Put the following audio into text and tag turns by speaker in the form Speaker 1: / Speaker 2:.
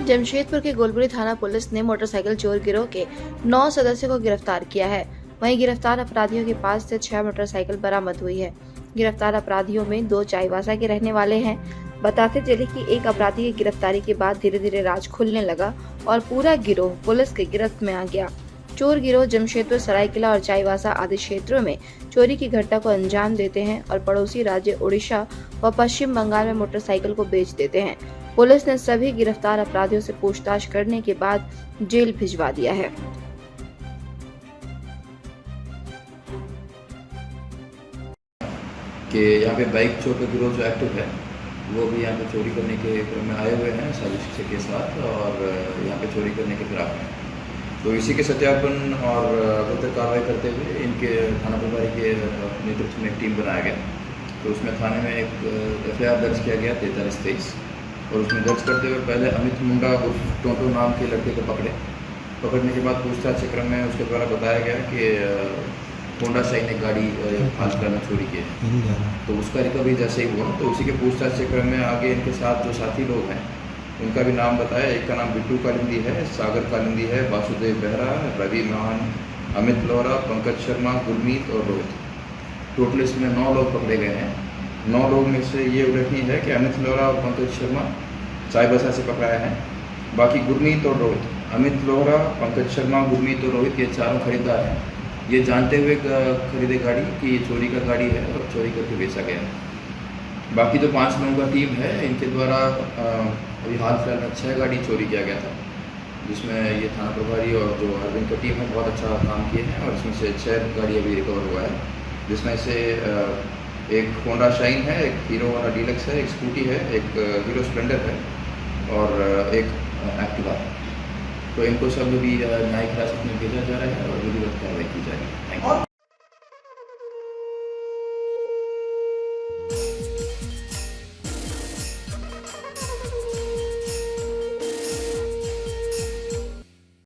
Speaker 1: जमशेदपुर के गोलबुरी थाना पुलिस ने मोटरसाइकिल चोर गिरोह के 9 सदस्यों को गिरफ्तार किया है। वहीं गिरफ्तार अपराधियों के पास से 6 मोटरसाइकिल बरामद हुई है। गिरफ्तार अपराधियों में 2 चाईबासा के रहने वाले हैं। बताते चले कि एक अपराधी की गिरफ्तारी के बाद धीरे धीरे राज खुलने लगा और पूरा गिरोह पुलिस के गिरफ्त में आ गया। चोर गिरोह जमशेदपुर, सरायकेला और चाईबासा आदि क्षेत्रों में चोरी की घटना को अंजाम देते हैं और पड़ोसी राज्य उड़ीसा व पश्चिम बंगाल में मोटरसाइकिल को बेच देते हैं। पुलिस ने सभी गिरफ्तार अपराधियों से पूछताछ करने के बाद जेल भिजवा दिया है।
Speaker 2: कि यहाँ पे बाइक चोर का गिरोह जो एक्टिव है वो भी यहाँ पे चोरी करने के क्रम में आए हुए हैं साजिश के साथ और यहाँ पे चोरी करने के फिराक में। तो इसी के सत्यापन और बेहतर कार्रवाई करते हुए इनके थाना प्रभारी के नेतृत्व में एक टीम बनाया गया। तो उसमें थाने में एक FIR दर्ज किया गया 4323 और उसमें दर्ज करते हुए पहले अमित मुंडा उर्फ टोटो नाम के लड़के को पकड़ने के बाद पूछताछ के क्रम में उसके द्वारा बताया गया कि होंडा शाइन एक गाड़ी हाल में चोरी की है। तो उसका रिकवरी जैसे ही हुआ तो उसी के पूछताछ के क्रम में आगे इनके साथ जो साथी लोग हैं उनका भी नाम बताया। एक का नाम बिट्टू कालिंदी है, सागर कालिंदी है, वासुदेव बेहरा, रवि महान, अमित लोहरा, पंकज शर्मा, गुरमीत और रोहित। टोटल इसमें 9 लोग पकड़े गए हैं। 9 लोग में से ये उल्लेखनीय है कि अमित लोहरा और पंकज शर्मा चाईबासा से पकड़ाए हैं। बाकी गुरमीत और रोहित, अमित लोहरा, पंकज शर्मा, गुरमीत और रोहित ये चारों खरीदार हैं। ये जानते हुए खरीदे गाड़ी कि ये चोरी का गाड़ी है और चोरी करके बेचा गया है। बाकी जो 5 लोगों का टीम है इनके द्वारा अभी हाल फिलहाल में 6 गाड़ी चोरी किया गया था, जिसमें ये थाना प्रभारी और जो अरविंद का टीम है बहुत अच्छा काम किए हैं और इसमें से 6 गाड़ी अभी रिकवर हुआ है, जिसमें से एक होंडा शाइन है, एक हीरो होंडा डीलक्स है, एक स्कूटी है, एक हीरो स्प्लेंडर है और एक एक्टिवा है। तो इनको सब भी न्यायिक हिरासत में भेजा जा रहा है और विधिवत कार्रवाई की जाएगी। Thank you.